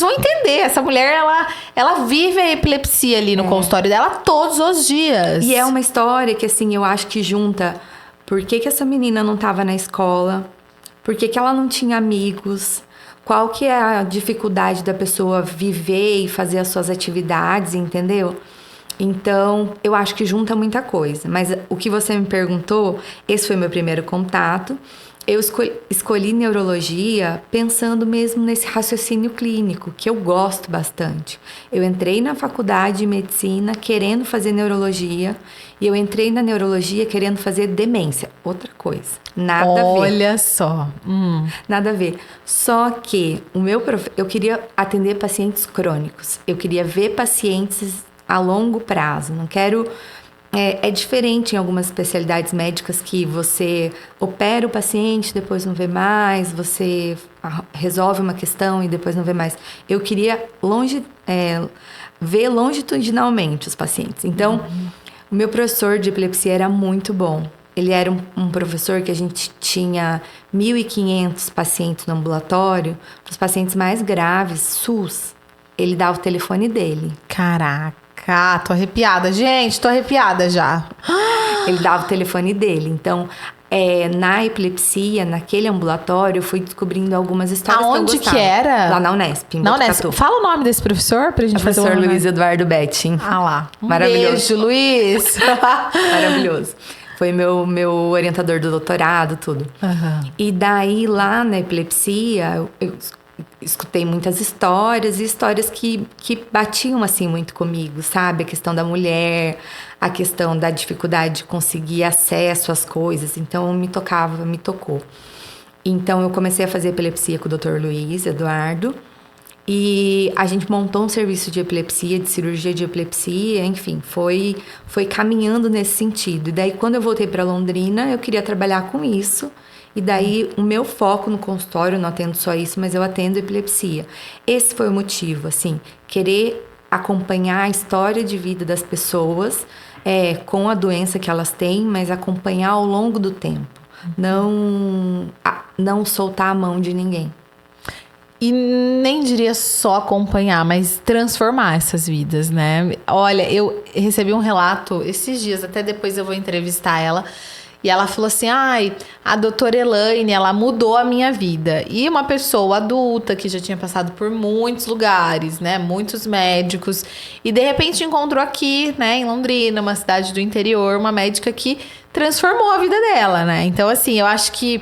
vocês vão entender. Essa mulher, ela vive a epilepsia ali no consultório dela todos os dias. E é uma história que, assim, eu acho que junta... Por que essa menina não estava na escola? Por que ela não tinha amigos? Qual que é a dificuldade da pessoa viver e fazer as suas atividades, entendeu? Então, eu acho que junta muita coisa. Mas o que você me perguntou, esse foi meu primeiro contato. Eu escolhi neurologia pensando mesmo nesse raciocínio clínico, que eu gosto bastante. Eu entrei na faculdade de medicina querendo fazer neurologia e eu entrei na neurologia querendo fazer demência. Outra coisa, nada a ver. Olha só. Nada a ver. Só que eu queria atender pacientes crônicos. Eu queria ver pacientes a longo prazo. Não quero... É diferente em algumas especialidades médicas que você opera o paciente, depois não vê mais, você resolve uma questão e depois não vê mais. Eu queria ver longitudinalmente os pacientes. Então, o meu professor de epilepsia era muito bom. Ele era um professor que a gente tinha 1.500 pacientes no ambulatório, os pacientes mais graves, SUS. Ele dava o telefone dele. Caraca. Tô arrepiada. Gente, tô arrepiada já. Ele dava o telefone dele. Então, na epilepsia, naquele ambulatório, eu fui descobrindo algumas histórias que eu gostava. Aonde que era? Lá na Unesp, em Na Unesp. Botucatu. Fala o nome desse professor pra gente fazer o Professor Luiz Eduardo Betting. Ah lá. Maravilhoso. Beijo, Luiz. Maravilhoso. Foi meu orientador do doutorado, tudo. E daí, lá na epilepsia, eu escutei muitas histórias e histórias que batiam assim muito comigo, sabe? A questão da mulher, a questão da dificuldade de conseguir acesso às coisas. Então, me tocou. Então, eu comecei a fazer epilepsia com o Dr. Luiz Eduardo e a gente montou um serviço de epilepsia, de cirurgia de epilepsia, enfim, foi caminhando nesse sentido. E daí, quando eu voltei para Londrina, eu queria trabalhar com isso. E daí, o meu foco no consultório, não atendo só isso, mas eu atendo epilepsia. Esse foi o motivo, assim, querer acompanhar a história de vida das pessoas com a doença que elas têm, mas acompanhar ao longo do tempo. Não soltar a mão de ninguém. E nem diria só acompanhar, mas transformar essas vidas, né? Olha, eu recebi um relato esses dias, até depois eu vou entrevistar ela. E ela falou assim, a doutora Elaine, ela mudou a minha vida. E uma pessoa adulta que já tinha passado por muitos lugares, né? Muitos médicos. E de repente encontrou aqui, né? Em Londrina, uma cidade do interior, uma médica que transformou a vida dela, né? Então, assim, eu acho que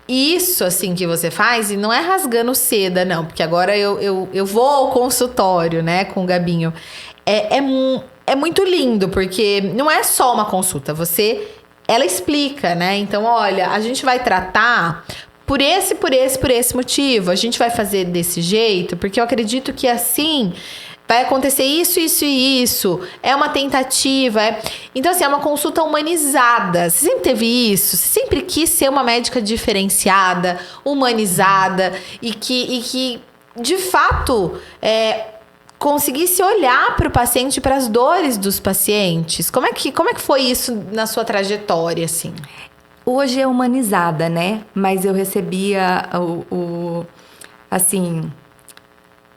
isso, assim, que você faz, e não é rasgando seda, não. Porque agora eu vou ao consultório, né? Com o Gabinho. É muito lindo, porque não é só uma consulta. Ela explica, né? Então, olha, a gente vai tratar por esse motivo. A gente vai fazer desse jeito, porque eu acredito que assim vai acontecer isso, isso e isso. É uma tentativa. Então, assim, é uma consulta humanizada. Você sempre teve isso? Você sempre quis ser uma médica diferenciada, humanizada e que de fato, conseguisse olhar para o paciente, para as dores dos pacientes. Como é que foi isso na sua trajetória, assim? Hoje é humanizada, né? Mas eu recebia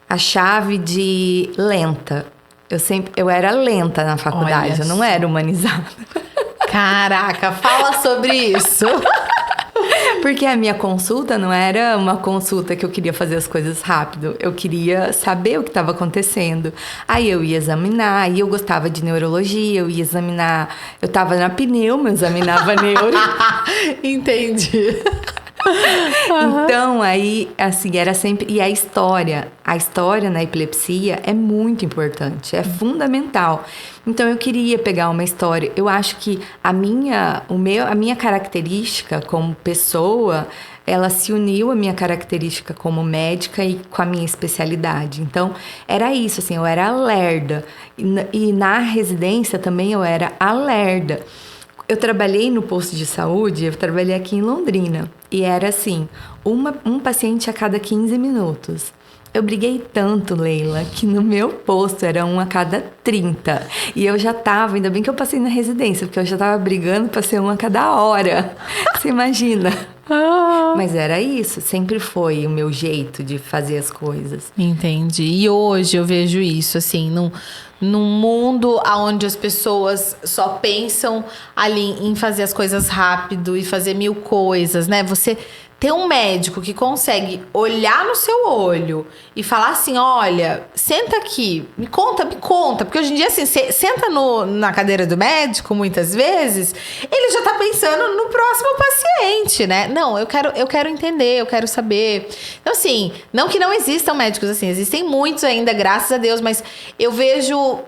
a chave de lenta. Eu era lenta na faculdade, Olha eu não era humanizada. Caraca, fala sobre isso. Porque a minha consulta não era uma consulta que eu queria fazer as coisas rápido. Eu queria saber o que estava acontecendo. Aí eu ia examinar, aí eu gostava de neurologia, eu ia examinar... Eu estava na pneuma, eu examinava neuro. Entendi. Então, aí, assim, era sempre... E a história na epilepsia é muito importante, é fundamental. Então, eu queria pegar uma história. Eu acho que a minha característica como pessoa, ela se uniu à minha característica como médica e com a minha especialidade. Então, era isso, assim, eu era a lerda. E na residência também eu era a lerda. Eu trabalhei no posto de saúde, eu trabalhei aqui em Londrina. E era assim, um paciente a cada 15 minutos. Eu briguei tanto, Leila, que no meu posto era um a cada 30. E eu já tava, ainda bem que eu passei na residência, porque eu já tava brigando pra ser um a cada hora. Você imagina? Mas era isso, sempre foi o meu jeito de fazer as coisas. Entendi. E hoje eu vejo isso, assim, num mundo onde as pessoas só pensam ali em fazer as coisas rápido e fazer 1000 coisas, né? Você ter um médico que consegue olhar no seu olho e falar assim, olha, senta aqui, me conta. Porque hoje em dia, assim, você senta na cadeira do médico, muitas vezes, ele já tá pensando no próximo paciente, né? Não, eu quero entender, eu quero saber. Então, assim, não que não existam médicos assim, existem muitos ainda, graças a Deus, mas eu vejo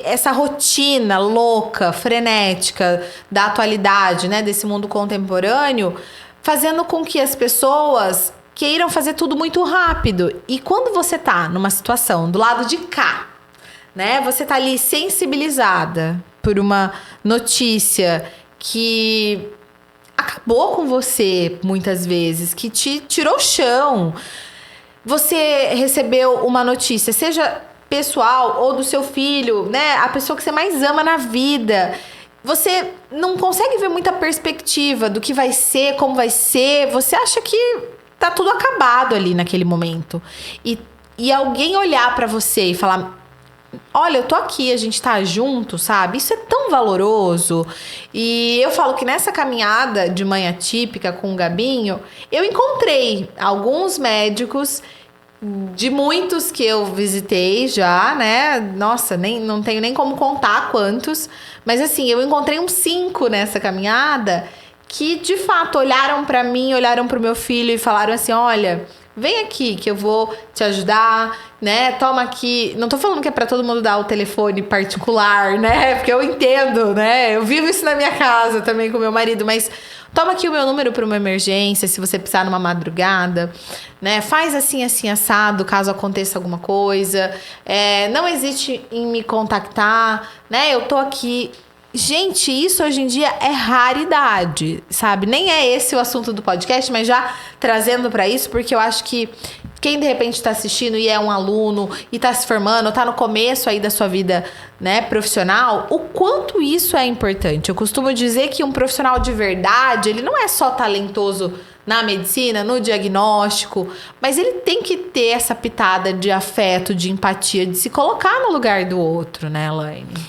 essa rotina louca, frenética da atualidade, né, desse mundo contemporâneo, fazendo com que as pessoas queiram fazer tudo muito rápido. E quando você tá numa situação do lado de cá, né? Você tá ali sensibilizada por uma notícia que acabou com você muitas vezes, que te tirou o chão. Você recebeu uma notícia, seja pessoal ou do seu filho, né? A pessoa que você mais ama na vida. Você não consegue ver muita perspectiva do que vai ser, como vai ser. Você acha que tá tudo acabado ali naquele momento. E alguém olhar pra você e falar, olha, eu tô aqui, a gente tá junto, sabe? Isso é tão valoroso. E eu falo que nessa caminhada de Mãe Atípica com o Gabinho, eu encontrei alguns médicos de muitos que eu visitei já, né? Nossa, não tenho nem como contar quantos. Mas assim, eu encontrei uns 5 nessa caminhada que de fato olharam pra mim, olharam pro meu filho e falaram assim, olha, vem aqui que eu vou te ajudar, né? Toma aqui. Não tô falando que é pra todo mundo dar o telefone particular, né? Porque eu entendo, né? Eu vivo isso na minha casa também com meu marido, mas toma aqui o meu número para uma emergência, se você precisar numa madrugada, né? Faz assim, assim, assado, caso aconteça alguma coisa. Não hesite em me contactar, né? Eu tô aqui. Gente, isso hoje em dia é raridade, sabe? Nem é esse o assunto do podcast, mas já trazendo para isso, porque eu acho que quem de repente está assistindo e é um aluno e está se formando, está no começo aí da sua vida, né, profissional, o quanto isso é importante. Eu costumo dizer que um profissional de verdade, ele não é só talentoso na medicina, no diagnóstico, mas ele tem que ter essa pitada de afeto, de empatia, de se colocar no lugar do outro, né, Elaine?